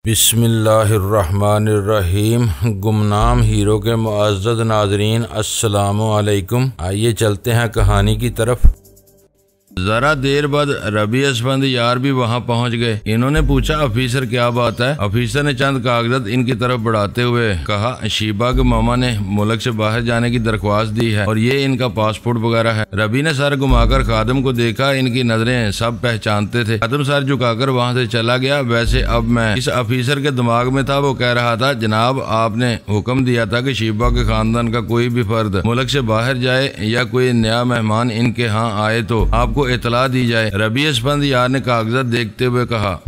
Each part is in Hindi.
बिस्मिल्लाहिर्रहमानिर्रहीम। गुमनाम हीरो के मुअज़्ज़ज़ नाज़रीन, अस्सलामु अलैकुम। आइए चलते हैं कहानी की तरफ। जरा देर बाद रबी असफंद यार भी वहाँ पहुँच गए। इन्होंने पूछा, ऑफिसर क्या बात है? ऑफिसर ने चंद कागजात इनकी तरफ बढ़ाते हुए कहा, शीबा के मामा ने मुल्क से बाहर जाने की दरख्वास्त दी है और ये इनका पासपोर्ट वगैरह है। रबी ने सर घुमाकर खादम को देखा। इनकी नजरें सब पहचानते थे। खादम सर झुकाकर वहाँ से चला गया। वैसे अब मैं इस ऑफिसर के दिमाग में था। वो कह रहा था, जनाब आपने हुक्म दिया था कि शीबा के खानदान का कोई भी फर्द मुल्क से बाहर जाए या कोई नया मेहमान इनके यहाँ आए तो आपको इतला दी जाए। रबी असफंद यार ने कागजात देखते हुए कहा,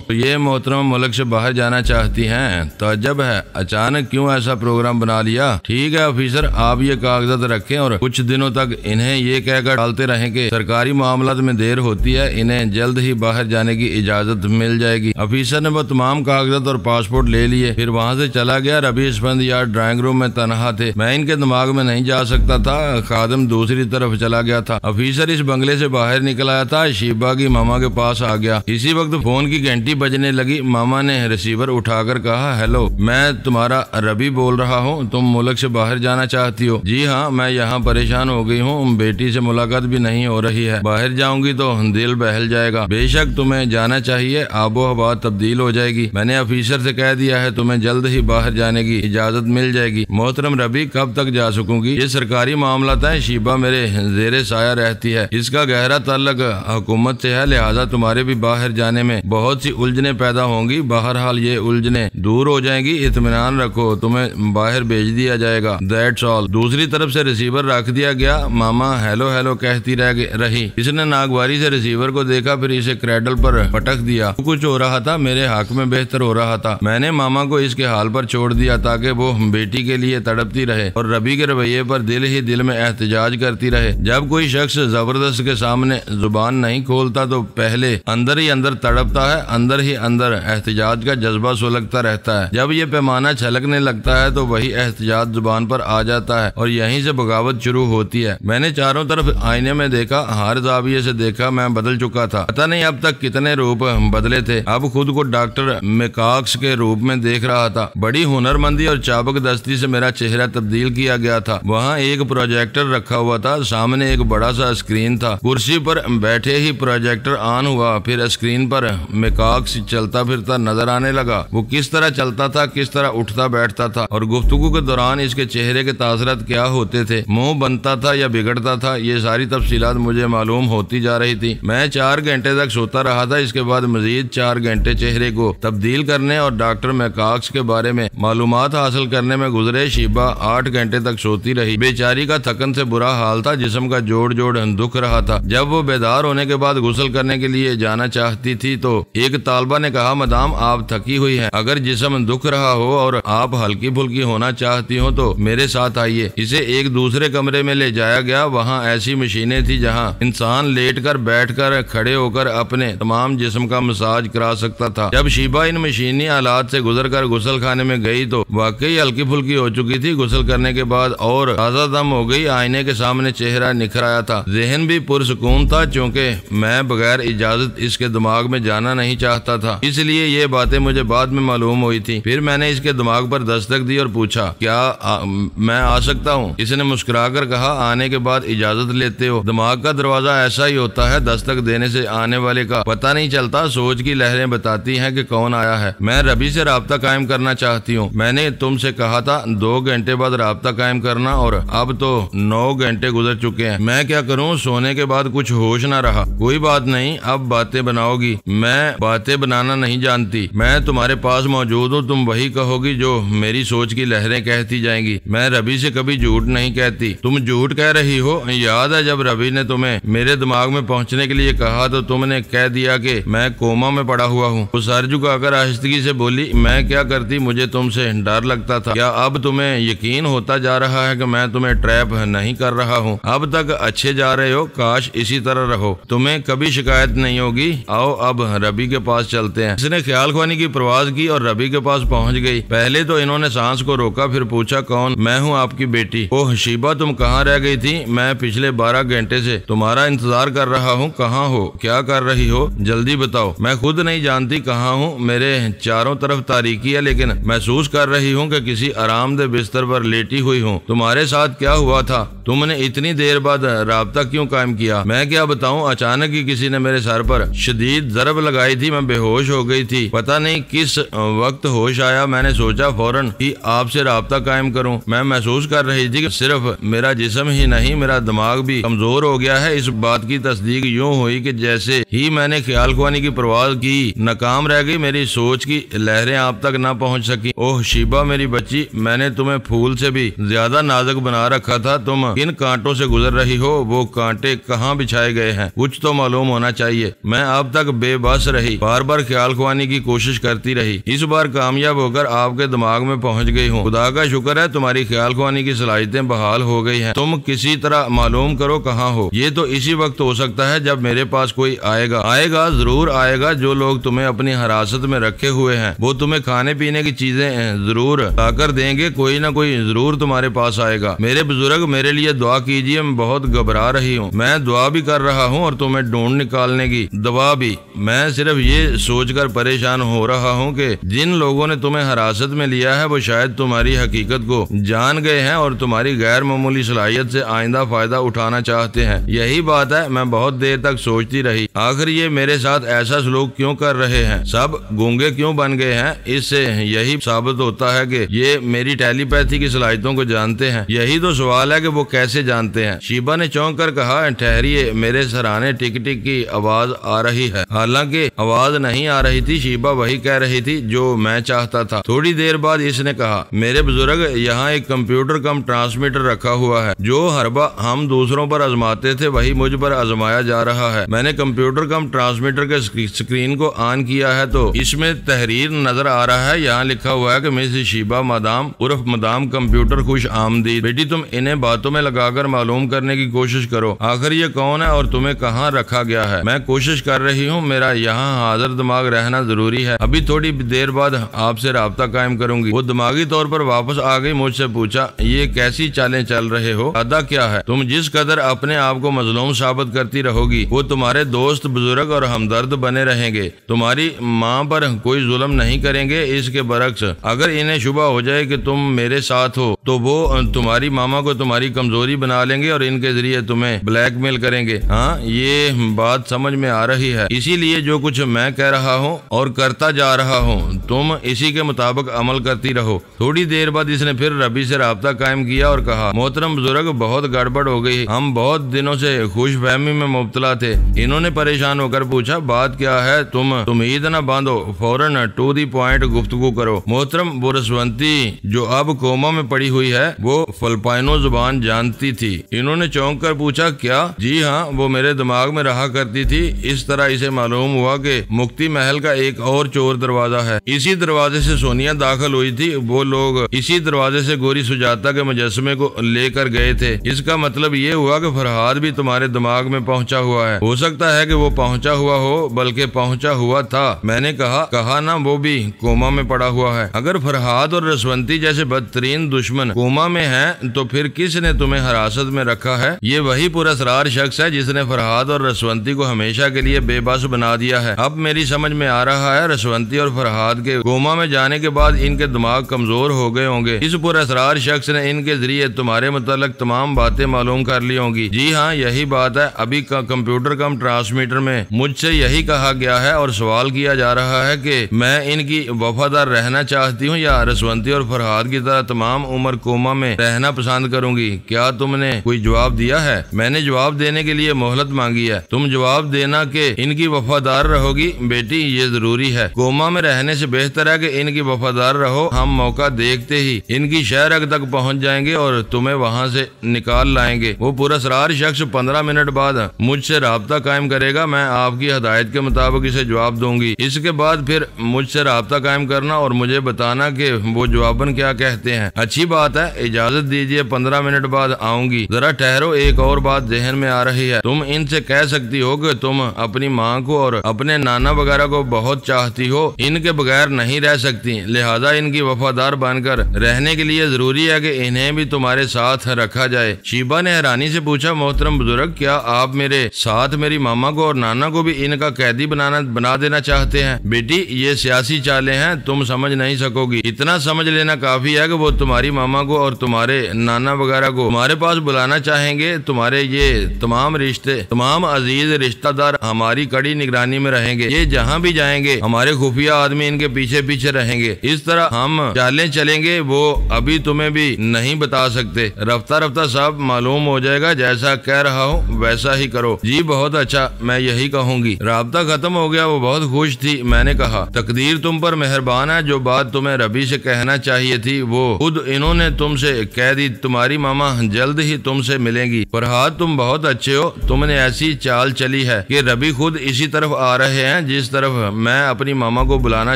तो ये मोहतरमा मुल्क से बाहर जाना चाहती हैं। ताज्जुब है, अचानक क्यों ऐसा प्रोग्राम बना लिया? ठीक है ऑफिसर, आप ये कागजात रखें और कुछ दिनों तक इन्हें ये कहकर डालते रहें कि सरकारी मामलात में देर होती है, इन्हें जल्द ही बाहर जाने की इजाजत मिल जाएगी। ऑफिसर ने वो तमाम कागजात और पासपोर्ट ले लिए, फिर वहाँ से चला गया। रबी असफंद यार ड्राइंग रूम में तनहा थे। मैं इनके दिमाग में नहीं जा सकता था। खादम दूसरी तरफ चला गया था। ऑफिसर इस बंगले से बाहर निकल आया था। शीबा की मामा के पास आ गया। इसी वक्त फोन की घंटी बजने लगी। मामा ने रिसीवर उठाकर कहा, हेलो, मैं तुम्हारा रबी बोल रहा हूँ। तुम मुल्क से बाहर जाना चाहती हो? जी हाँ, मैं यहाँ परेशान हो गई हूँ। बेटी से मुलाकात भी नहीं हो रही है। बाहर जाऊंगी तो दिल बहल जाएगा। बेशक तुम्हें जाना चाहिए, आबो हवा तब्दील हो जाएगी। मैंने ऑफिसर से कह दिया है, तुम्हें जल्द ही बाहर जाने की इजाजत मिल जाएगी। मोहतरम रबी, कब तक जा सकूंगी? ये सरकारी मामला है। शीबा मेरे जेरे साया रहती है। इसका गहरा ताल्लुक हुकूमत से है, लिहाजा तुम्हारे भी बाहर जाने में बहुत सी उलझने पैदा होंगी। बहरहाल ये उलझने दूर हो जाएंगी। इत्मीनान रखो, तुम्हें बाहर भेज दिया जाएगा। That's all. दूसरी तरफ से रिसीवर रख दिया गया। मामा हेलो हेलो कहती रही। इसने नागवारी से रिसीवर को देखा, फिर इसे क्रैडल पर पटक दिया। कुछ हो रहा था मेरे हक में बेहतर हो रहा था। मैंने मामा को इसके हाल पर छोड़ दिया ताकि वो बेटी के लिए तड़पती रहे और रबी के रवैये पर दिल ही दिल में एहतजाज करती रहे। जब कोई शख्स जबरदस्त के सामने जुबान नहीं खोलता तो पहले अंदर ही अंदर तड़पता है, अंदर ही अंदर एहतजाज का जज्बा सुलगता रहता है। जब ये पैमाना छलकने लगता है तो वही एहतजाज जुबान पर आ जाता है और यहीं से बगावत शुरू होती है। मैंने चारों तरफ आईने में देखा, हर जाविये से देखा। मैं बदल चुका था। पता नहीं अब तक कितने रूप बदले थे। अब खुद को डॉक्टर मेकॉक्स के रूप में देख रहा था। बड़ी हुनरमंदी और चाबक दस्ती से मेरा चेहरा तब्दील किया गया था। वहाँ एक प्रोजेक्टर रखा हुआ था। सामने एक बड़ा सा स्क्रीन था। कुर्सी पर बैठे ही प्रोजेक्टर ऑन हुआ। फिर स्क्रीन पर मेकॉक्स चलता फिरता नजर आने लगा। वो किस तरह चलता था, किस तरह उठता बैठता था और गुफ्तगू के दौरान इसके चेहरे के तासरात क्या होते थे, मुंह बनता था या बिगड़ता था, ये सारी तफसीलात मुझे मालूम होती जा रही थी। मैं 4 घंटे तक सोता रहा था। इसके बाद मजीद 4 घंटे चेहरे को तब्दील करने और डॉक्टर मेकॉक्स के बारे में मालूमात हासिल करने में गुजरे। शीबा 8 घंटे तक सोती रही। बेचारी का थकन से बुरा हाल था। जिस्म का जोड़ जोड़ दुख रहा था। जब वो बेदार होने के बाद गुस्ल करने के लिए जाना चाहती थी तो एक तालबा ने कहा, मदाम आप थकी हुई हैं। अगर जिस्म दुख रहा हो और आप हल्की फुल्की होना चाहती हो तो मेरे साथ आइए। इसे एक दूसरे कमरे में ले जाया गया। वहाँ ऐसी मशीनें थी जहाँ इंसान लेटकर, बैठकर, खड़े होकर अपने तमाम जिस्म का मसाज करा सकता था। जब शीबा इन मशीनी आलात से गुजर कर गुस्ल खाने में गई तो वाकई हल्की फुल्की हो चुकी थी। गुस्ल करने के बाद और ताज़ा दम हो गई। आईने के सामने चेहरा निखर आया था। जहन भी पुरसुकून था, क्योंकि मैं बगैर इजाजत इसके दिमाग में जाना नहीं चाहता था। इसलिए ये बातें मुझे बाद में मालूम हुई थी। फिर मैंने इसके दिमाग पर दस्तक दी और पूछा, क्या मैं आ सकता हूँ? इसने मुस्कुराकर कहा, आने के बाद इजाजत लेते हो। दिमाग का दरवाजा ऐसा ही होता है, दस्तक देने से आने वाले का पता नहीं चलता। सोच की लहरें बताती हैं कि कौन आया है। मैं रबी से राब्ता कायम करना चाहती हूँ। मैंने तुमसे कहा था 2 घंटे बाद राब्ता कायम करना और अब तो 9 घंटे गुजर चुके हैं। मैं क्या करूँ? सोने के बाद कुछ होश ना रहा। कोई बात नहीं, अब बातें बनाओगी। मैं बातें बनाना नहीं जानती। मैं तुम्हारे पास मौजूद हूँ। तुम वही कहोगी जो मेरी सोच की लहरें कहती जाएंगी। मैं रबी से कभी झूठ नहीं कहती। तुम झूठ कह रही हो। याद है जब रबी ने तुम्हें मेरे दिमाग में पहुँचने के लिए कहा तो तुमने कह दिया कि मैं कोमा में पड़ा हुआ हूँ। वो सर झुकाकर आहिस्तगी से बोली, मैं क्या करती, मुझे तुमसे डर लगता था। क्या अब तुम्हें यकीन होता जा रहा है कि मैं तुम्हें ट्रैप नहीं कर रहा हूँ? अब तक अच्छे जा रहे हो। काश इसी तरह रहो, तुम्हें कभी शिकायत नहीं होगी। आओ अब रबी के पास चलते हैं। इसने ख्याल ख्वानी की परवाज की और रबी के पास पहुंच गई। पहले तो इन्होंने सांस को रोका, फिर पूछा कौन? मैं हूँ आपकी बेटी। ओह शीबा, तुम कहाँ रह गई थी? मैं पिछले 12 घंटे से तुम्हारा इंतजार कर रहा हूँ। कहाँ हो? क्या कर रही हो? जल्दी बताओ। मैं खुद नहीं जानती कहाँ हूँ। मेरे चारों तरफ तारीकी है, लेकिन महसूस कर रही हूँ कि किसी आरामदेह बिस्तर पर लेटी हुई हूँ। तुम्हारे साथ क्या हुआ था? तुमने इतनी देर बाद राब्ता क्यों कायम किया? मैं क्या बताऊं, अचानक ही किसी ने मेरे सर पर शदीद ज़रब लगाई थी। मैं बेहोश हो गई थी। पता नहीं किस वक्त होश आया। मैंने सोचा फौरन ही आपसे राब्ता कायम करूं। मैं महसूस कर रही थी कि सिर्फ मेरा जिस्म ही नहीं, मेरा दिमाग भी कमजोर हो गया है। इस बात की तस्दीक यूं हुई कि जैसे ही मैंने ख्याल ख्वानी की परवाज की, नाकाम रह गई। मेरी सोच की लहरें आप तक न पहुँच सकी। ओह शीबा मेरी बच्ची, मैंने तुम्हें फूल से भी ज्यादा नाजुक बना रखा था। तुम किन कांटों से गुजर रही हो? वो कांटे कहाँ बिछाए गए हैं? कुछ तो मालूम होना चाहिए। मैं अब तक बेबस रही, बार बार ख्याल ख्वानी की कोशिश करती रही। इस बार कामयाब होकर आपके दिमाग में पहुंच गई हूँ। खुदा का शुक्र है तुम्हारी ख्याल ख्वानी की सलाहियतें बहाल हो गई हैं। तुम किसी तरह मालूम करो कहाँ हो। ये तो इसी वक्त हो सकता है जब मेरे पास कोई आएगा जरूर आएगा। जो लोग तुम्हें अपनी हिरासत में रखे हुए हैं वो तुम्हें खाने पीने की चीजें जरूर लाकर देंगे। कोई ना कोई जरूर तुम्हारे पास आएगा। मेरे बुजुर्ग, मेरे लिए दुआ कीजिए। मैं बहुत घबरा रही हूँ। मैं दुआ भी कर रहा हूँ और तुम्हें ढूंढ निकालने की दवा भी। मैं सिर्फ ये सोचकर परेशान हो रहा हूँ कि जिन लोगों ने तुम्हें हिरासत में लिया है वो शायद तुम्हारी हकीकत को जान गए हैं और तुम्हारी गैर मामूली सलाहियत से आइंदा फायदा उठाना चाहते हैं। यही बात है। मैं बहुत देर तक सोचती रही, आखिर ये मेरे साथ ऐसा सलूक क्यों कर रहे हैं? सब गूंगे क्यों बन गए हैं? इससे यही साबित होता है कि ये मेरी टेलीपैथी की सलाहियतों को जानते हैं। यही तो सवाल है कि वो कैसे जानते हैं। शीबा ने चौंक कर कहा, ठहरिए, मेरे सराहने टिक टिक की आवाज आ रही है। हालांकि आवाज नहीं आ रही थी, शीबा वही कह रही थी जो मैं चाहता था। थोड़ी देर बाद इसने कहा, मेरे बुजुर्ग, यहाँ एक कंप्यूटर कम ट्रांसमीटर रखा हुआ है। जो हरबा हम दूसरों पर आजमाते थे वही मुझ पर आजमाया जा रहा है। मैंने कंप्यूटर कम ट्रांसमीटर के स्क्रीन को ऑन किया है तो इसमें तहरीर नजर आ रहा है। यहाँ लिखा हुआ है कि मिस शीबा मादाम उर्फ मादाम कंप्यूटर खुश आमदीद। बेटी, तुम इन्हें बातों में लगाकर मालूम करने की कोशिश करो आखिर ये कौन है और तुम्हें कहाँ रखा गया है। मैं कोशिश कर रही हूँ। मेरा यहाँ हाजिर दिमाग रहना जरूरी है। अभी थोड़ी देर बाद आपसे राब्ता कायम करूंगी। वो दिमागी तौर पर वापस आ गई। मुझसे पूछा, ये कैसी चालें चल रहे हो? अदा क्या है? तुम जिस कदर अपने आप को मजलूम साबित करती रहोगी वो तुम्हारे दोस्त, बुजुर्ग और हमदर्द बने रहेंगे। तुम्हारी माँ पर कोई जुल्म नहीं करेंगे। इसके बरक्स अगर इन्हें शुबा हो जाए कि तुम मेरे साथ हो तो वो तुम्हारी मामा को तुम्हारी कमजोरी बना लेंगे और इनके जरिए तुम्हें ब्लैकमेल करेंगे। हाँ, ये बात समझ में आ रही है। इसीलिए जो कुछ मैं कह रहा हूँ और करता जा रहा हूँ तुम इसी के मुताबिक अमल करती रहो। थोड़ी देर बाद इसने फिर रबी से राब्ता कायम किया और कहा, मोहतरम बुजुर्ग, बहुत गड़बड़ हो गई। हम बहुत दिनों से खुशफहमी में मुब्तला थे। इन्होंने परेशान होकर पूछा, बात क्या है? तुम उम्मीद न बांधो, फौरन टू दी पॉइंट गुफ्तगू करो। मोहतरम, वो रसवंती जो अब कोमा में पड़ी हुई है वो फिलिपाइनो जुबान जानती थी। इन्होंने चौंक कर पूछा, क्या? जी हाँ, वो मेरे दिमाग में रहा करती थी। इस तरह इसे मालूम हुआ कि मुक्ति महल का एक और चोर दरवाजा है। इसी दरवाजे से सोनिया दाखिल हुई थी। वो लोग इसी दरवाजे से गोरी सुजाता के मुजस्समे को लेकर गए थे। इसका मतलब ये हुआ कि फरहाद भी तुम्हारे दिमाग में पहुंचा हुआ है। हो सकता है कि वो पहुंचा हुआ हो, बल्कि पहुंचा हुआ था। मैंने कहा ना, वो भी कोमा में पड़ा हुआ है। अगर फरहाद और रसवंती जैसे बदतरीन दुश्मन कोमा में हैं, तो फिर किसने तुम्हें हिरासत में रखा है? ये वही पुरअसरार शख्स है जिसने फरहाद और रसवंती को हमेशा के लिए बेबस बना दिया है। अब मेरी समझ में आ रहा है, रसवंती और फरहाद के कोमा में जाने के बाद इनके दिमाग कमजोर हो गए होंगे। इस पुरअसरार शख्स ने इनके जरिए तुम्हारे मुतालिक तमाम बातें मालूम कर ली होंगी। जी हाँ, यही बात है। अभी कंप्यूटर कम ट्रांसमीटर में मुझसे यही कहा गया है और सवाल किया जा रहा है कि मैं इनकी वफादार रहना चाहती हूँ या रसवंती और फरहाद की तरह तमाम उम्र कोमा में रहना पसंद करूंगी। क्या तुमने कोई जवाब दिया है? मैंने जवाब देने के लिए मोहलत मांगी है। तुम जवाब देना कि इनकी वफादार रहोगी। बेटी, ये जरूरी है। कोमा में रहने से बेहतर है कि इनकी वफादार रहो। हम मौका देखते ही इनकी शहर तक पहुँच जाएंगे और तुम्हें वहाँ से निकाल लाएंगे। वो पुरअसरार शख्स 15 मिनट बाद मुझसे राब्ता कायम करेगा। मैं आपकी हदायत के मुताबिक इसे जवाब दूंगी। इसके बाद फिर मुझसे राब्ता कायम करना और मुझे बताना कि वो जवाबन क्या कहते हैं। अच्छी बात है, इजाजत दीजिए, 15 मिनट बाद आऊंगी। जरा ठहरो, एक और बात जहन में आ रही है। तुम इनसे कह सकती हो कि तुम अपनी माँ को और अपने नाना वगैरह को बहुत चाहती हो, इनके बगैर नहीं रह सकती, लिहाजा इनकी वफादार बनकर रहने के लिए जरूरी है कि इन्हें भी तुम्हारे साथ रखा जाए। शीबा ने हैरानी से पूछा, मोहतरम बुजुर्ग, क्या आप मेरे साथ मेरी मामा को और नाना को भी इनका कैदी बना देना चाहते हैं? बेटी, ये सियासी चालें हैं, तुम समझ नहीं सकोगी। इतना समझ लेना काफी है कि वो तुम्हारी मामा को और तुम्हारे नाना वगैरह को तुम्हारे पास बुलाना चाहेंगे। तुम्हारे ये तमाम अजीज रिश्तेदार हमारी कड़ी निगरानी में रहेंगे। ये जहाँ भी जाएंगे हमारे खुफिया आदमी इनके पीछे पीछे रहेंगे। इस तरह हम चालें चलेंगे, वो अभी तुम्हें भी नहीं बता सकते। रफ्ता रफ्ता सब मालूम हो जाएगा। जैसा कह रहा हूँ वैसा ही करो। जी बहुत अच्छा, मैं यही कहूँगी। राब्ता खत्म हो गया। वो बहुत खुश थी। मैंने कहा, तकदीर तुम पर मेहरबान है। जो बात तुम्हें रबी से कहना चाहिए थी वो खुद इन्होंने तुमसे कह दी। तुम्हारी मामा जल्द ही तुमसे मिलेंगी। फरहाद, तुम बहुत अच्छे हो। तुमने ऐसी चाल चली है कि रबी खुद इसी तरफ आ रहे हैं जिस तरफ मैं अपनी मामा को बुलाना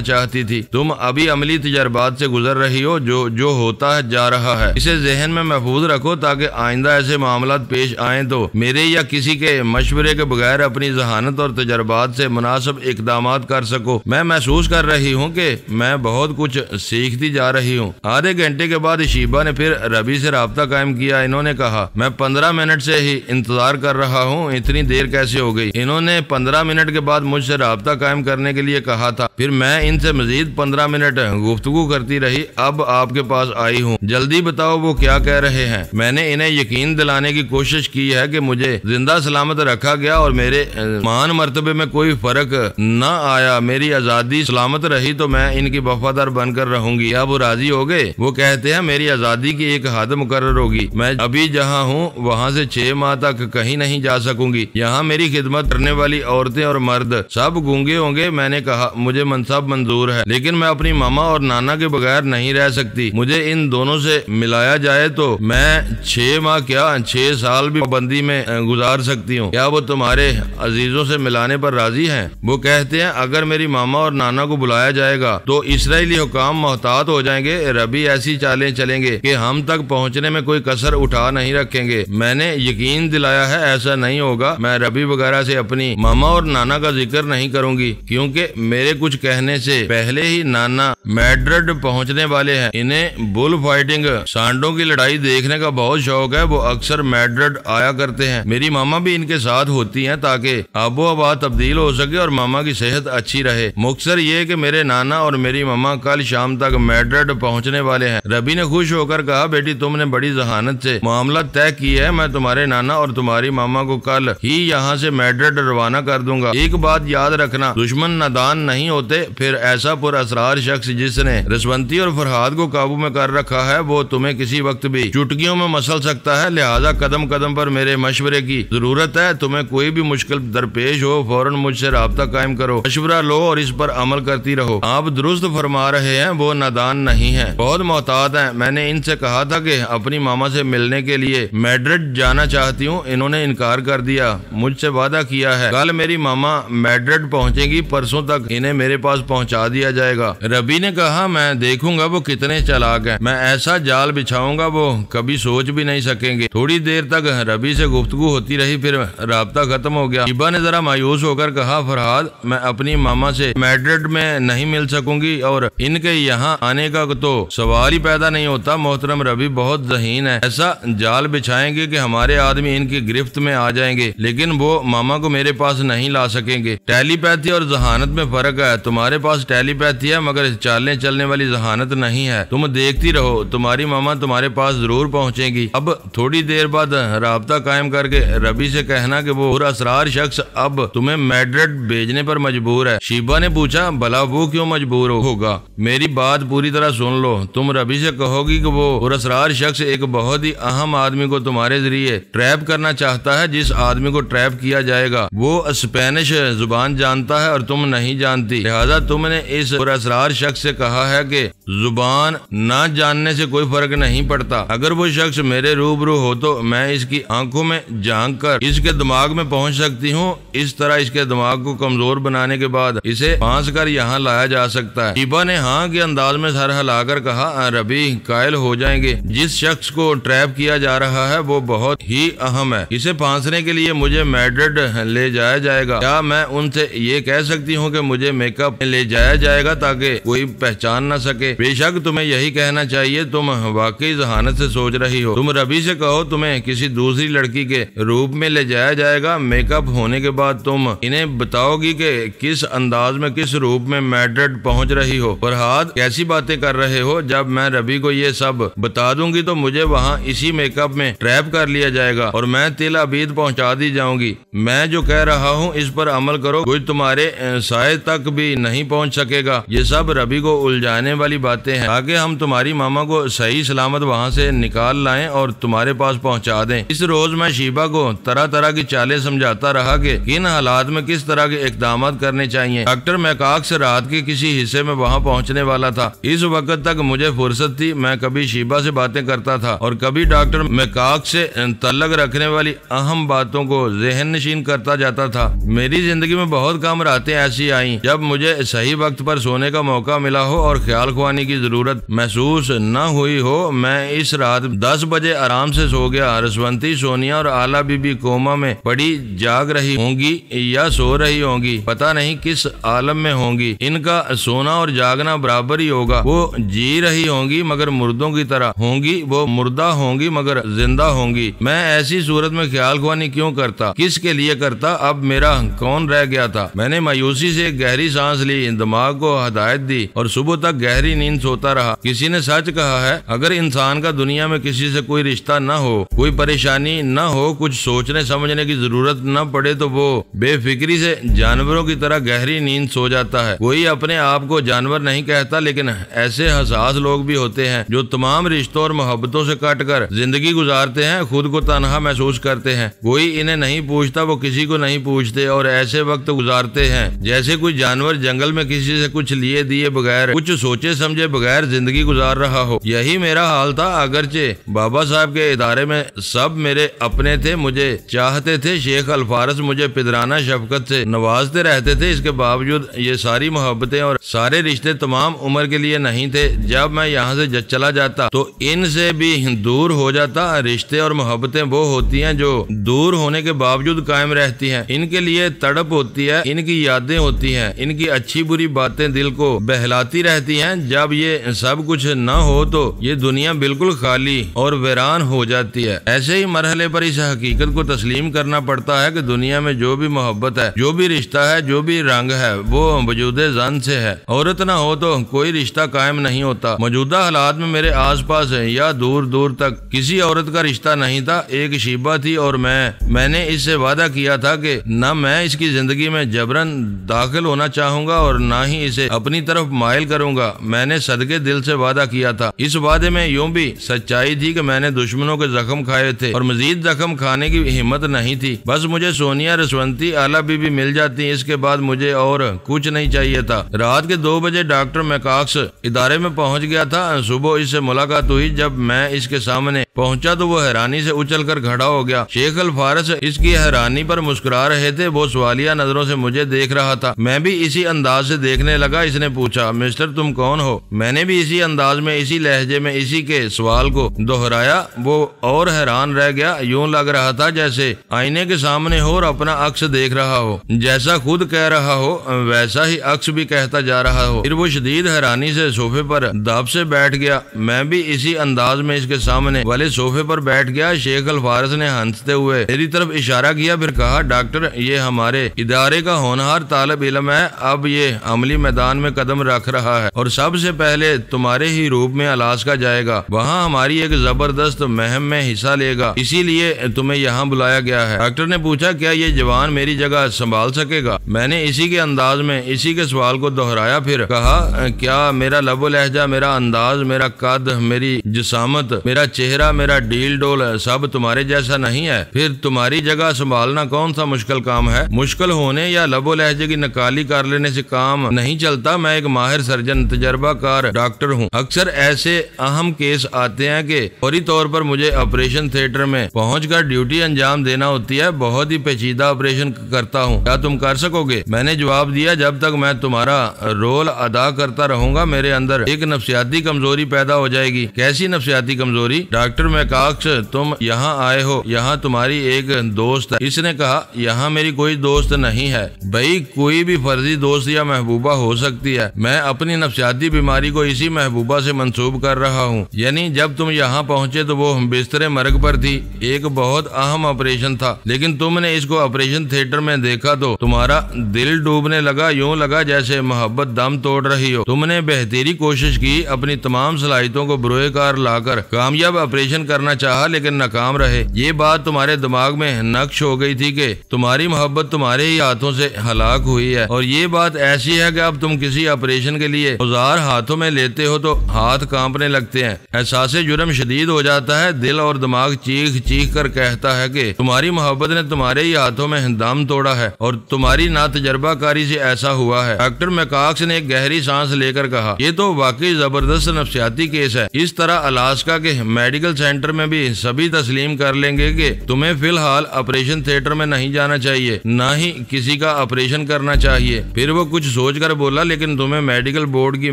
चाहती थी। तुम अभी अमली तजर्बात से गुजर रही हो। जो होता है जा रहा है, इसे जहन में महफूज रखो ताकि आइंदा ऐसे मामलात पेश आए तो मेरे या किसी के मशवरे के बगैर अपनी जहानत और तजर्बात से मुनासिब इकदामात कर सको। मैं महसूस कर रही हूँ कि मैं बहुत कुछ सीखती जा रही हूँ। आधे घंटे के बाद शीबा ने फिर रबी से राब्ता कायम किया। इन्होंने कहा, मैं 15 मिनट से ही इंतजार कर रहा हूँ, इतनी देर कैसे हो गई? इन्होंने 15 मिनट के बाद मुझसे राब्ता कायम करने के लिए कहा था। फिर मैं इनसे मजीद 15 मिनट गुफ्तगू करती रही। अब आपके पास आई हूँ, जल्दी बताओ वो क्या कह रहे हैं। मैंने इन्हें यकीन दिलाने की कोशिश की है कि मुझे जिंदा सलामत रखा गया और मेरे मान मर्तबे में कोई फर्क न आया। मेरी आजादी सलामत रही तो मैं इनकी वफादार बनकर रहूंगी। अब वो राजी हो गए। वो कहते हैं मेरी आजादी की एक हद मुकर्रर होगी। मैं अभी जहाँ हूँ वहाँ से 6 माह तक कहीं नहीं जा सकूंगी। यहाँ मेरी खिदमत करने वाली औरतें और मर्द सब गूंगे होंगे। मैंने कहा, मुझे मनसब मंजूर है, लेकिन मैं अपनी मामा और नाना के बगैर नहीं रह सकती। मुझे इन दोनों से मिलाया जाए तो मैं 6 माह क्या 6 साल भी पाबंदी में गुजार सकती हूँ। क्या वो तुम्हारे अजीजों से मिलाने पर राजी हैं? वो कहते हैं अगर मेरी मामा और नाना को बुलाया जाएगा तो इसराइली हुकाम मोहतात हो जाएंगे। रबी ऐसी चालें चलेंगे कि हम तक पहुँचने में कोई कसर उठा नहीं रखेंगे। मैंने यकीन दिलाया है ऐसा नहीं होगा। मैं रबी वगैरह से अपनी मामा और नाना का जिक्र नहीं करूंगी क्योंकि मेरे कुछ कहने से पहले ही नाना मैड्रिड पहुंचने वाले हैं। इन्हें बुल फाइटिंग सांडों की लड़ाई देखने का बहुत शौक है। वो अक्सर मैड्रिड आया करते हैं। मेरी मामा भी इनके साथ होती हैं ताकि आबो हवा तब्दील हो सके और मामा की सेहत अच्छी रहे। मुख्तसर ये कि मेरे नाना और मेरी मामा कल शाम तक मैड्रिड पहुंचने वाले हैं। रबी ने खुश होकर कहा, बेटी तुमने बड़ी जहानत से मामला तय किया है। मैं तुम्हारे नाना और तुम्हारी मामा को कल ही यहाँ से मैड्रिड रवाना कर दूंगा। एक बात याद रखना, दुश्मन नादान नहीं होते। फिर ऐसा पुरअसरार शख्स जिसने रसवंती और फरहाद को काबू में कर रखा है वो तुम्हें किसी वक्त भी चुटकियों में मसल सकता है। लिहाजा कदम कदम पर मेरे मशवरे की जरूरत है। तुम्हें कोई भी मुश्किल दरपेश हो फौरन मुझसे राब्ता कायम करो, मशवरा लो और इस पर अमल करती रहो। आप दुरुस्त फरमा रहे हैं, वो नादान नहीं है, बहुत मोहतात है। मैंने इनसे कहा था कि अपनी मामा से मिलने के लिए मैड्रिड जाना चाहती हूँ। इन्होंने इनकार कर दिया। मुझसे वादा किया है कल मेरी मामा मैड्रिड पहुँचेगी। परसों तक इन्हें मेरे पास पहुँचा दिया जाएगा। रबी ने कहा, मैं देखूंगा वो कितने चालाक हैं। मैं ऐसा जाल बिछाऊंगा वो कभी सोच भी नहीं सकेंगे। थोड़ी देर तक रबी से गुफ्तगू होती रही, फिर राब्ता खत्म हो गया। शीबा ने जरा मायूस होकर कहा, फरहाद मैं अपनी मामा से मैड्रिड में नहीं मिल सकूंगी और इनके यहाँ आने का तो सवाल ही पैदा नहीं होता। मोहतरम रबी बहुत ज़हीन है। ऐसा जाल बिछाएंगे कि हमारे आदमी इनकी गिरफ्त में आ जाएंगे, लेकिन वो मामा को मेरे पास नहीं ला सकेंगे। टेलीपैथी और जहानत में फर्क है। तुम्हारे पास टेलीपैथी है मगर चालें चलने वाली जहानत नहीं है। तुम देखती रहो, तुम्हारी मामा तुम्हारे पास जरूर पहुंचेगी। अब थोड़ी देर बाद राब्ता कायम करके रबी से कहना कि वो पुरअसरार शख्स अब तुम्हें मैड्रिड भेजने पर मजबूर है। शीबा ने पूछा, भला वो क्यों मजबूर होगा? मेरी बात पूरी तरह सुन लो। तुम रबी से कहोगी कि वो पुरअसरार शख्स एक बहुत ही अहम आदमी को तुम्हारे जरिए ट्रैप करना चाहता है। जिस आदमी को ट्रैप किया जाएगा वो स्पेनिश जुबान जानता है और तुम नहीं जानती। लिहाजा तुमने इस पुरअसरार शख्स से कहा है कि जुबान ना जानने से कोई फर्क नहीं पड़ता। अगर वो शख्स मेरे रूबरू हो तो मैं इसकी आंखों में झांक कर इसके दिमाग में पहुंच सकती हूँ। इस तरह इसके दिमाग को कमजोर बनाने के बाद इसे फांस कर यहाँ लाया जा सकता है। शीबा ने हाँ के अंदाज में सर हिलाकर कहा, रबी कायल हो जाएंगे। जिस शख्स को ट्रैप किया जा रहा है वो बहुत ही अहम है। इसे फांसने के लिए मुझे मैड्रिड ले जाया जाएगा। क्या मैं उनसे ये कह सकती हूँ कि मुझे मेकअप ले जाया जाएगा ताकि कोई पहचान ना सके? बेशक तुम्हें यही कहना चाहिए, तुम वाकई जहानत से सोच रही हो। तुम रबी से कहो तुम्हें किसी दूसरी लड़की के रूप में ले जाया जाएगा। मेकअप होने के बाद तुम इन्हें बताओगी कि किस अंदाज में, किस रूप में मैड्रिड पहुंच रही हो। फरहाद, कैसी बातें कर रहे हो? जब मैं रबी को ये सब बता दूंगी तो मुझे वहाँ इसी मेकअप में ट्रैप कर लिया जाएगा और मैं तिल अबीद पहुंचा दी जाऊंगी। मैं जो कह रहा हूँ इस पर अमल करो, कोई तुम्हारे साए तक भी नहीं पहुंच सकेगा। ये सब रबी को उलझाने वाली बातें हैं ताकि हम तुम्हारी मामा को सही सलामत वहाँ से निकाल लाएं और तुम्हारे पास पहुँचा दें। इस रोज मैं शीबा को तरह तरह की चालें समझाता रहा कि किन हालात में किस तरह के इकदाम करने चाहिए। डॉक्टर मैकाक्स रात के किसी हिस्से में वहाँ पहुँचने वाला था। इस वक्त तक मुझे फुर्सत थी। मैं कभी शीबा से बातें करता था और कभी डॉक्टर मैकाक्स से तल्लक रखने वाली अहम बातों को ज़हन नशीन करता जाता था। मेरी जिंदगी में बहुत कम रातें ऐसी आई जब मुझे सही वक्त पर सोने का मौका मिला हो और ख्याल खुआनी की जरूरत महसूस न हुई हो। मैं इस रात 10 बजे आराम से सो गया। रसवंती, सोनिया और आला बीबी कोमा में पड़ी जाग रही होंगी या सो रही होंगी, पता नहीं किस आलम में होंगी। इनका सोना और जागना बराबर ही होगा। वो जी रही होंगी मगर मुर्दों की तरह होंगी, वो मुर्दा होंगी मगर जिंदा होंगी। मैं ऐसी सूरत में ख्याल खुआनी क्यों करता, किसके लिए करता? अब मेरा कौन रह गया था? मैंने मायूसी से गहरी सांस ली, दिमाग को हदायत दी और सुबह तक गहरी नींद सोता रहा। किसी ने सच कहा है, अगर इंसान का दुनिया में किसी से कोई रिश्ता न हो, कोई परेशानी न हो, कुछ सोचने समझने की जरूरत न पड़े तो वो बेफिक्री से जानवरों की तरह गहरी नींद सो जाता है। कोई अपने आप को जानवर नहीं कहता, लेकिन ऐसे हसास लोग भी होते हैं जो तमाम रिश्तों और मोहब्बतों से कट कर जिंदगी गुजारते हैं, खुद को तन्हा महसूस करते हैं। कोई इन्हें नहीं पूछता, वो किसी को नहीं पूछते और ऐसे वक्त गुजारते हैं जैसे कोई जानवर जंगल में किसी से कुछ लिए दिए बगैर, कुछ सोचे समझे बगैर जिंदगी गुजार रहा हो। यही मेरा हाल था। अगरचे बाबा साहब के इदारे में सब मेरे अपने थे, मुझे चाहते थे। शेख अल्फारस मुझे पिदराना शफकत से नवाजते रहते थे। इसके बावजूद ये सारी मोहब्बतें और सारे रिश्ते तमाम उम्र के लिए नहीं थे। जब मैं यहाँ से चला जाता तो इनसे भी दूर हो जाता। रिश्ते और मोहब्बतें वो होती हैं जो दूर होने के बावजूद कायम रहती हैं। इनके लिए तड़प होती है, इनकी यादें होती हैं, इनकी अच्छी बुरी बातें दिल को बहलाती रहती हैं। जब ये सब कुछ न हो तो ये दुनिया बिल्कुल खाली और वीरान हो जाती है। ऐसे ही मरहले पर इस हकीकत को तस्लीम करना पड़ता है कि दुनिया में जो भी मोहब्बत है, जो भी रिश्ता है, जो भी रंग है, वो वजूदे जन से है। औरत ना हो तो कोई रिश्ता कायम नहीं होता। मौजूदा हालात में मेरे आसपास या दूर दूर तक किसी औरत का रिश्ता नहीं था। एक शीबा थी और मैंने इससे वादा किया था कि न मैं इसकी जिंदगी में जबरन दाखिल होना चाहूंगा और न ही इसे अपनी तरफ माइल करूंगा। मैंने सदके दिल से वादा किया था। इस वादे में यूं भी सच्चाई थी कि मैंने दुश्मनों के जख्म खाए थे और मजीद जख्म खाने की हिम्मत नहीं थी। बस मुझे सोनिया, रसवंती, आला बीबी मिल जाती, इसके बाद मुझे और कुछ नहीं चाहिए था। रात के 2 बजे डॉक्टर मैकाक्स इदारे में पहुंच गया था। सुबह इससे मुलाकात हुई। जब मैं इसके सामने पहुंचा तो वो हैरानी से उछलकर खड़ा हो गया। शेख अल्फारस इसकी हैरानी पर मुस्कुरा रहे थे। वो सवालिया नजरों से मुझे देख रहा था। मैं भी इसी अंदाज से देखने लगा। इसने पूछा, मिस्टर तुम कौन हो? मैंने भी इसी अंदाज में, इसी लहजे में इसी के सवाल को दोहराया। वो और हैरान रह गया। यूं लग रहा था जैसे आईने के सामने हो और अपना अक्स देख रहा हो। जैसा खुद कह रहा हो वैसा ही अक्स भी कहता जा रहा हो। फिर वो शदीद हैरानी से सोफे पर दब से बैठ गया। मैं भी इसी अंदाज में इसके सामने वाले सोफे पर बैठ गया। शेख अल्फारस ने हंसते हुए मेरी तरफ इशारा किया, फिर कहा, डॉक्टर ये हमारे इदारे का होनहार तालिब इल्म है। अब ये अमली मैदान में कदम रख रहा है और सबसे पहले तुम्हारे ही रूप में अलास्का जाएगा। वहाँ हमारी एक जबरदस्त मुहिम में हिस्सा लेगा, इसीलिए तुम्हें यहाँ बुलाया गया है। डॉक्टर ने पूछा, क्या ये जवान मेरी जगह संभाल सकेगा? मैंने इसी के अंदाज में इसी के सवाल को दोहराया, फिर कहा, क्या मेरा लबो लहजा, मेरा अंदाज, मेरा कद, मेरी जिसामत, मेरा चेहरा, मेरा डील डोल सब तुम्हारे जैसा नहीं है? फिर तुम्हारी जगह संभालना कौन सा मुश्किल काम है? मुश्किल होने या लबो लहजे की नकाली कर लेने से काम नहीं चलता। मैं एक माहिर सर्जन, तजर्बाकार डॉक्टर हूँ। अक्सर ऐसे अहम केस आते हैं कि फौरी तौर पर मुझे ऑपरेशन थिएटर में पहुंचकर ड्यूटी अंजाम देना होती है। बहुत ही पेचीदा ऑपरेशन करता हूँ। क्या तुम कर सकोगे? मैंने जवाब दिया, जब तक मैं तुम्हारा रोल अदा करता रहूंगा मेरे अंदर एक नफ्सियाती कमजोरी पैदा हो जाएगी। कैसी नफ्सियाती कमजोरी? डॉक्टर डॉक्टर मैकॉक्स, तुम यहाँ आए हो, यहाँ तुम्हारी एक दोस्त है। इसने कहा, यहाँ मेरी कोई दोस्त नहीं है। भाई कोई भी फर्जी दोस्त या महबूबा हो सकती है। मैं अपनी नफ्सियाती बीमारी को इसी महबूबा से मंसूब कर रहा हूँ। यानी जब तुम यहाँ पहुँचे तो वो बिस्तरे मर्ग पर थी। एक बहुत अहम ऑपरेशन था, लेकिन तुमने इसको ऑपरेशन थिएटर में देखा तो तुम्हारा दिल डूबने लगा। यूं लगा जैसे मोहब्बत दम तोड़ रही हो। तुमने बेहतरी कोशिश की, अपनी तमाम सलाहियतों को बुरोए कार लाकर कामयाब ऑपरेशन करना चाहा, लेकिन नाकाम रहे। ये बात तुम्हारे दिमाग में नक्श हो गई थी कि तुम्हारी मोहब्बत तुम्हारे ही हाथों से हलाक हुई है। और ये बात ऐसी है कि अब तुम किसी ऑपरेशन के लिए औजार हाथों में लेते हो तो हाथ कांपने लगते हैं। एहसास जुर्म शदीद हो जाता है। दिल और दिमाग चीख चीख कर कहता है कि तुम्हारी मोहब्बत ने तुम्हारे ही हाथों में दम तोड़ा है और तुम्हारी नातजर्बाकारी से ऐसा हुआ है। डॉक्टर मैकॉक्स ने एक गहरी सांस लेकर कहा, ये तो वाकई जबरदस्त नफ्सियाती केस है। इस तरह अलास्का के मेडिकल सेंटर में भी सभी तस्लीम कर लेंगे कि तुम्हें फिलहाल ऑपरेशन थिएटर में नहीं जाना चाहिए, न ही किसी का ऑपरेशन करना चाहिए। फिर वो कुछ सोचकर बोला, लेकिन तुम्हें मेडिकल बोर्ड की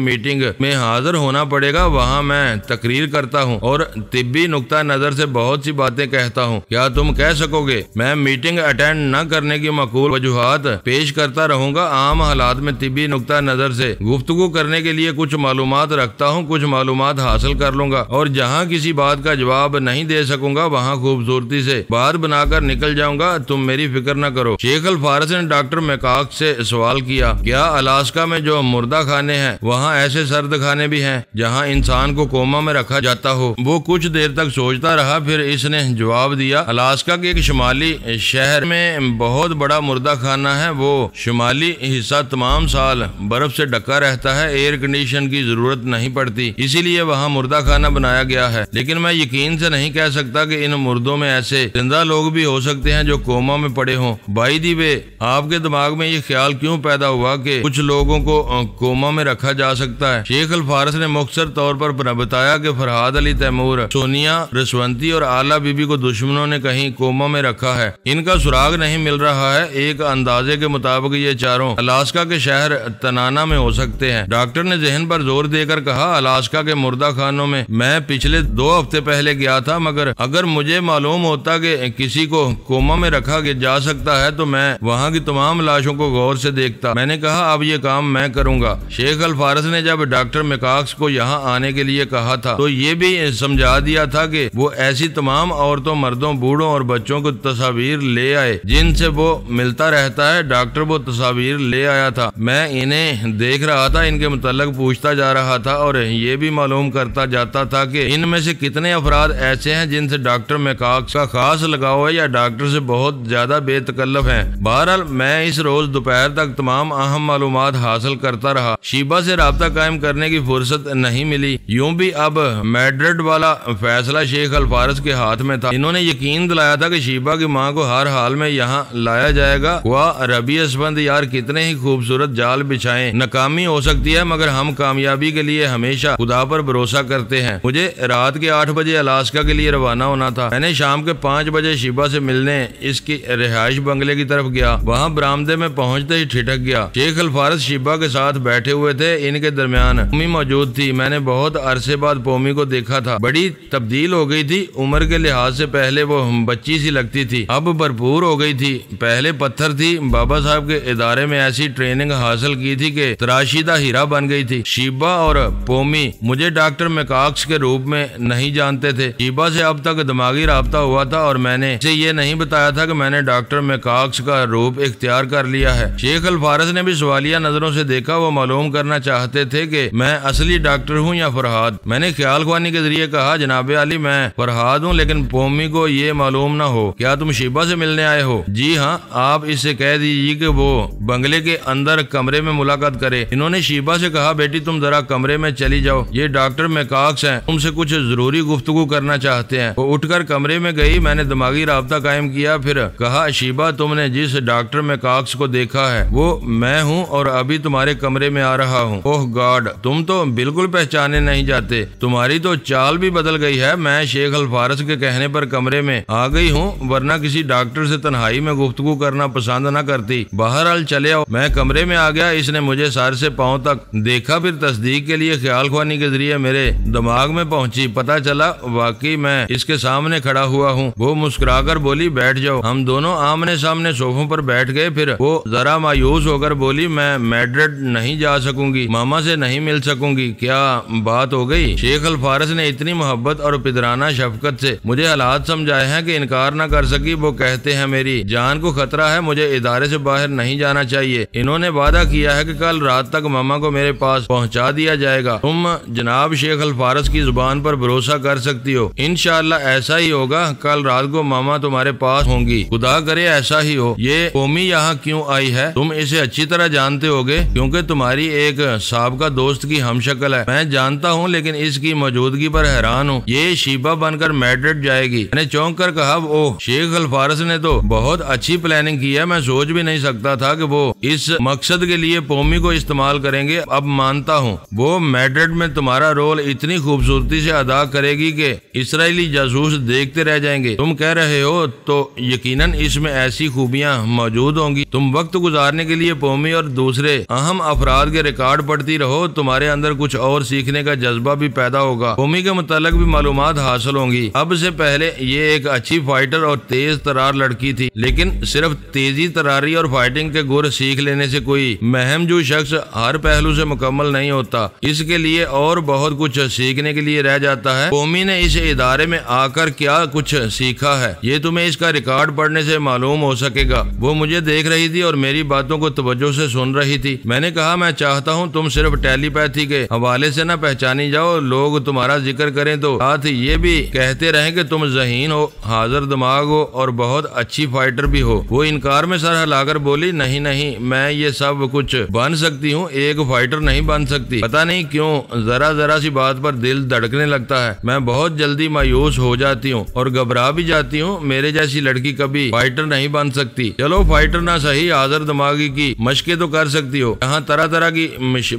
मीटिंग में हाजिर होना पड़ेगा। वहाँ मैं तकरीर करता हूँ और तिब्बी नुक्ता नजर से बहुत सी बातें कहता हूँ। क्या तुम कह सकोगे? मैं मीटिंग अटेंड न करने की मकबूल वजूहात पेश करता रहूंगा। आम हालात में तिब्बी नुक्ता नजर से गुफ्तगू करने के लिए कुछ मालूमात रखता हूँ, कुछ मालूमात हासिल कर लूंगा और जहाँ किसी बात का जवाब नहीं दे सकूंगा वहाँ खूबसूरती से बात बनाकर निकल जाऊंगा। तुम मेरी फिक्र न करो। शेख अल फारस ने डॉक्टर मैकॉक्स से सवाल किया, क्या अलास्का में जो मुर्दा खाने हैं वहाँ ऐसे सर्द खाने भी हैं जहाँ इंसान को कोमा में रखा जाता हो? वो कुछ देर तक सोचता रहा, फिर इसने जवाब दिया, अलास्का के एक शुमाली शहर में बहुत बड़ा मुर्दा खाना है। वो शुमाली हिस्सा तमाम साल बर्फ से ढका रहता है, एयर कंडीशन की जरूरत नहीं पड़ती, इसीलिए वहाँ मुर्दा खाना बनाया गया है। लेकिन मैं यकीन से नहीं कह सकता कि इन मुर्दों में ऐसे जिंदा लोग भी हो सकते हैं जो कोमा में पड़े हों। बाई दी वे, आपके दिमाग में ये ख्याल क्यों पैदा हुआ कि कुछ लोगों को कोमा में रखा जा सकता है? शेख अल फारस ने मुख्तसर तौर पर बताया कि फरहाद अली तैमूर, सोनिया रसवंती और आला बीबी को दुश्मनों ने कहीं कोमा में रखा है। इनका सुराग नहीं मिल रहा है। एक अंदाजे के मुताबिक ये चारों अलास्का के शहर तनाना में हो सकते हैं। डॉक्टर ने जहन पर जोर देकर कहा, अलास्का के मुर्दा खानों में मैं पिछले 2 हफ्ते पहले गया था, मगर अगर मुझे मालूम होता कि किसी को कोमा में रखा जा सकता है तो मैं वहाँ की तमाम लाशों को गौर से देखता। मैंने कहा, अब ये काम मैं करूंगा। शेख अल फारस ने जब डॉक्टर मैकॉक्स को यहाँ आने के लिए कहा था तो ये भी समझा दिया था कि वो ऐसी तमाम औरतों, मर्दों, बूढ़ों और बच्चों को तस्वीर ले आए जिनसे वो मिलता रहता है। डॉक्टर वो तस्वीर ले आया था। मैं इन्हें देख रहा था, इनके मुतल्लिक पूछता जा रहा था और ये भी मालूम करता जाता था कि इनमें से कितने अफराद ऐसे हैं जिनसे डॉक्टर मैकॉक्स का खास लगाव है या डॉक्टर से बहुत ज्यादा बेतकल्लफ हैं। बहरहाल मैं इस रोज दोपहर तक तमाम अहम मालूमात हासिल करता रहा। शीबा से राब्ता कायम करने की फुर्सत नहीं मिली। यूं भी अब मैड्रिड वाला फैसला शेख अल फारस के हाथ में था। इन्होंने यकीन दिलाया था कि शीबा की माँ को हर हाल में यहाँ लाया जाएगा। वाह रबीयस बंद यार, कितने ही खूबसूरत जाल बिछाएं। नाकामी हो सकती है मगर हम कामयाबी के लिए हमेशा खुदा पर भरोसा करते हैं। मुझे रात के 8 बजे अलास्का के लिए रवाना होना था। मैंने शाम के 5 बजे शीबा से मिलने इसकी रिहाइश बंगले की तरफ गया। वहाँ बरामदे में पहुँचते ही ठिठक गया। शेख अल फारस शीबा के साथ बैठे हुए थे। इनके दरमियान पोमी मौजूद थी। मैंने बहुत अरसे बाद पोमी को देखा था। बड़ी तब्दील हो गई थी। उम्र के लिहाज से पहले वो बच्ची सी लगती थी, अब भरपूर हो गई थी। पहले पत्थर थी। बाबा साहब के इदारे में ऐसी ट्रेनिंग हासिल की थी कि तराशीदा हीरा बन गई थी। शीबा और पोमी मुझे डॉक्टर मैकॉक्स के रूप में नहीं जानते थे। शीबा से अब तक दिमागी राब्ता हुआ था और मैंने इसे ये नहीं बताया था कि मैंने डॉक्टर मैकॉक्स का रूप इख्तियार कर लिया है। शेख अल फारस ने भी सवालिया नजरों से देखा। वो मालूम करना चाहते थे कि मैं असली डॉक्टर हूँ या फरहाद। मैंने ख्याल ख्वानी के जरिए कहा, जनाब अली मैं फरहाद हूँ, लेकिन पोमी को ये मालूम ना हो। क्या तुम शीबा से मिलने आए हो? जी हाँ, आप इससे कह दीजिए कि वो बंगले के अंदर कमरे में मुलाकात करे। इन्होंने शीबा से कहा, बेटी तुम जरा कमरे में चली जाओ, ये डॉक्टर मैकॉक्स हैं, तुमसे कुछ जरूरी गुफ्तगू करना चाहते हैं। वो उठकर कमरे में गई। मैंने दिमागी राब्ता कायम किया, फिर कहा, शीबा तुमने जिस डॉक्टर मैकॉक्स को देखा है वो मैं हूँ और अभी तुम्हारे कमरे में आ रहा हूँ। ओह गॉड, तुम तो बिल्कुल पहचाने नहीं जाते। तुम्हारी तो चाल भी बदल गई है। मैं शेख अल फारस के कहने पर कमरे में आ गई हूँ, वरना किसी डॉक्टर से तन्हाई में गुफ्तगू करना पसंद न करती। बहरहाल चले आओ। मैं कमरे में आ गया। इसने मुझे सर से पांव तक देखा, फिर तस्दीक के लिए ख्याल ख्वानी के जरिए मेरे दिमाग में पहुंची। पता चला वाकई मैं इसके सामने खड़ा हुआ हूँ। वो मुस्कुराकर बोली बैठ जाओ। हम दोनों आमने सामने सोफों पर बैठ गए। फिर वो जरा मायूस होकर बोली मैं मैड्रिड नहीं जा सकूंगी, मामा से नहीं मिल सकूंगी। क्या बात हो गई? शेख अल फारस ने इतनी मोहब्बत और पिदराना शफकत से मुझे हालात समझाए हैं कि इनकार न कर सकी। वो कहते हैं मेरी जान को खतरा है, मुझे इदारे से बाहर नहीं जाना चाहिए। इन्होंने वादा किया है कि कल रात तक मामा को मेरे पास पहुंचा दिया जाएगा। तुम जनाब शेख अल फारस की जुबान पर भरोसा कर सकती हो। इंशाअल्लाह ऐसा ही होगा। कल रात को मामा तुम्हारे पास होंगी। खुदा करे ऐसा ही हो। ये कौमी यहाँ क्यों आई है तुम इसे अच्छी तरह जानते होगे, क्योंकि तुम्हारी एक साबका दोस्त की हमशक्ल है। मैं जानता हूँ, लेकिन इसकी मौजूदगी पर हैरान हूँ। ये शीबा बनकर मैड्रिड जाएगी। मैंने चौंक कर कहा ओह, शेख अल फारस ने तो बहुत अच्छी प्लानिंग की है। मैं सोच भी नहीं सकता था कि वो इस मकसद के लिए पोमी को इस्तेमाल करेंगे। अब मानता हूँ वो मैड्रिड में तुम्हारा रोल इतनी खूबसूरती से अदा करेगी कि इसराइली जासूस देखते रह जाएंगे। तुम कह रहे हो तो यकीनन इसमें ऐसी खूबियां मौजूद होंगी। तुम वक्त गुजारने के लिए पोमी और दूसरे अहम अफराद के रिकॉर्ड पढ़ती रहो। तुम्हारे अंदर कुछ और सीखने का जज्बा भी पैदा होगा। पोमी के मुतालिक भी मालूमात हासिल होंगी। अब से पहले ये एक अच्छी फाइटर और तेज तरार लड़की थी, लेकिन सिर्फ तेजी तरारी और फाइटिंग के गुर सीख लेने से कोई महमजू शख्स हर पहलू से मुकम्मल नहीं होता। इसके लिए और बहुत कुछ सीखने के लिए रह जाता है। पोमी ने इस इदारे में आकर क्या कुछ सीखा है ये तुम्हें इसका रिकॉर्ड पढ़ने से मालूम हो सकेगा। वो मुझे देख रही थी और मेरी बातों को तवज्जो से सुन रही थी। मैंने कहा मैं चाहता हूँ तुम सिर्फ टेलीपैथी के हवाले से न पहचानी जाओ। लोग तुम्हारा जिक्र करें तो साथ ये भी कहते रहें कि तुम ज़हीन हो, हाजिर दिमाग हो और बहुत अच्छी फाइटर भी हो। वो इनकार में सर हिलाकर बोली नहीं नहीं, मैं ये सब कुछ बन सकती हूँ, एक फाइटर नहीं बन सकती। पता नहीं क्यों जरा जरा सी बात पर दिल धड़कने लगता है। मैं बहुत जल्दी मायूस हो जाती हूँ और घबरा भी जाती हूँ। मेरे जैसी लड़की कभी फाइटर नहीं बन सकती। चलो फाइटर ना सही, हाजिर दिमागी की मशकें तो कर सकती हो। यहाँ तरह तरह की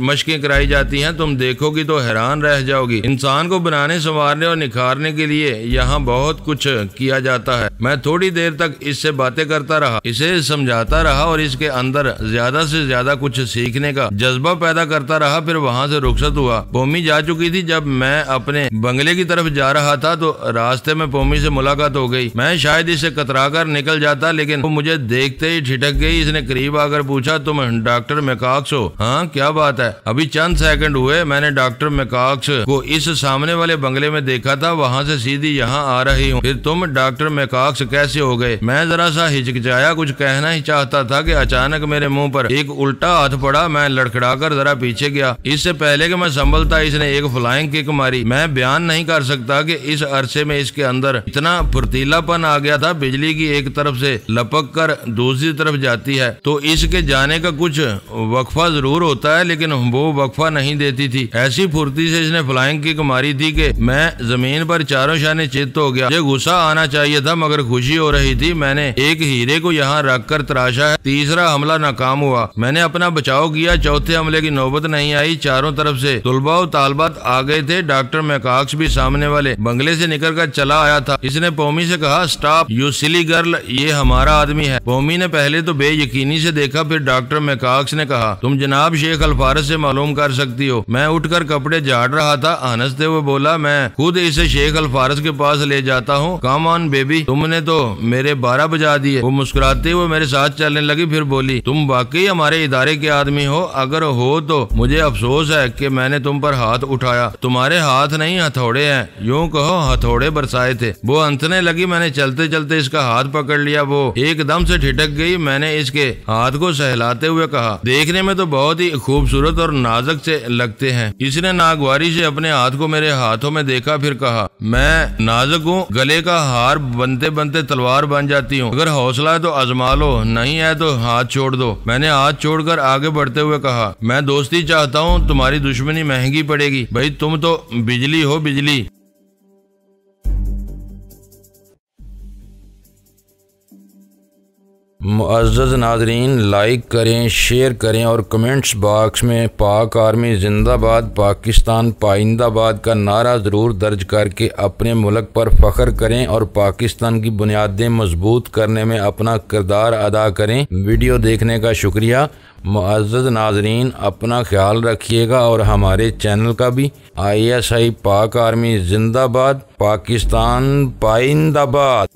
मशकें कराई जाती हैं, तुम देखोगी तो हैरान रह जाओगी। इंसान को बनाने संवारने और निखारने के लिए यहाँ बहुत कुछ किया जाता है। मैं थोड़ी देर तक इससे बातें करता रहा, इसे समझाता रहा और इसके अंदर ज्यादा से ज्यादा कुछ सीखने का जज्बा पैदा करता रहा। फिर वहाँ से रुखसत हुआ। पोमी जा चुकी थी। जब मैं अपने बंगले की तरफ जा रहा था तो रास्ते में पोमी से मुलाकात हो गई। मैं शायद इससे कतराकर निकल जाता, लेकिन वो मुझे देखते ही ठिठक गई। इसने करीब आकर पूछा तुम डॉक्टर मैकॉक्स हो? हाँ, क्या बात है? अभी चंद सेकंड हुए मैंने डॉक्टर मैकॉक्स को इस सामने वाले बंगले में देखा था, वहाँ से सीधी यहाँ आ रही हूँ। फिर तुम डॉक्टर मैकॉक्स कैसे हो गए? मैं जरा सा हिचकिचाया, कुछ कहना ही चाहता था कि अचानक मेरे मुंह पर एक उल्टा हाथ पड़ा। मैं लड़खड़ाकर जरा पीछे गया। इससे पहले कि मैं संभलता इसने एक फ्लाइंग किक मारी। मैं बयान नहीं कर सकता कि इस अरसे में इसके अंदर इतना फुर्तीलापन आ गया था। बिजली की एक तरफ से लपक कर दूसरी तरफ जाती है तो इसके जाने का कुछ वक्फा जरूर होता है, लेकिन वो वक्फा नहीं देती थी। ऐसी फुर्ती से इसने फ्लाइंग किक मारी थी कि मैं जमीन पर चारों शाने चित्त हो गया। मुझे गुस्सा आना चाहिए था मगर खुशी हो रही थी। मैंने एक हीरे को यहाँ रखकर तराशा है। तीसरा हमला नाकाम हुआ। मैंने अपना बचाव किया। चौथे हमले की नौबत नहीं आई। चारों तरफ से तुलबा और तालबात आ गए थे। डॉक्टर मैकॉक्स भी सामने वाले बंगले से निकलकर चला आया था। इसने पोमी से कहा स्टॉप यू सिली गर्ल, ये हमारा आदमी है। पोमी ने पहले तो बेयकीनी से देखा, फिर डॉक्टर मैकॉक्स ने कहा तुम जनाब शेख अल फारस से मालूम कर सकती हो। मैं उठकर कपड़े झाड़ रहा था। हंसते हुए बोला मैं खुद इसे शेख अल फारस के पास ले जाता हूँ। कम ऑन बेबी, तुमने तो मेरे 12 बजा दिए। वो मुस्कुराते हुए मेरे साथ चलने लगी। फिर बोली तुम वाकई हमारे इदारे के आदमी हो? अगर हो तो मुझे अफसोस है कि मैंने तुम पर हाथ उठाया। तुम्हारे हाथ नहीं हथौड़े हैं, यूं कहो हथौड़े बरसाए थे। वो हंसने लगी। मैंने चलते चलते इसका हाथ पकड़ लिया। वो एकदम से ठिठक गई। मैंने इसके हाथ को सहलाते हुए कहा देखने में तो बहुत ही खूबसूरत और नाजुक से लगते हैं। इसने नागवारी से अपने हाथ को मेरे हाथों में देखा, फिर कहा मैं नाजुक हूँ, गले का हार बनते बनते तलवार बन जाती हूँ। अगर हौसला है तो आजमा लो, नहीं है तो हाथ छोड़ दो। मैंने हाथ छोड़कर आगे बढ़ते हुए कहा मैं दोस्ती चाहता हूँ, तुम्हारी दुश्मनी महंगी पड़ेगी। भाई तुम तो बिजली हो, बिजली। मुअज़्ज़ज़ नाज़रीन, लाइक करें, शेयर करें और कमेंट्स बॉक्स में पाक आर्मी जिंदाबाद, पाकिस्तान पाइंदाबाद का नारा ज़रूर दर्ज करके अपने मुल्क पर फ़ख्र करें और पाकिस्तान की बुनियादें मजबूत करने में अपना किरदार अदा करें। वीडियो देखने का शुक्रिया। मुअज़्ज़ज़ नाज़रीन, अपना ख्याल रखिएगा और हमारे चैनल का भी। ISI पाक आर्मी जिंदाबाद, पाकिस्तान पाइंदाबाद।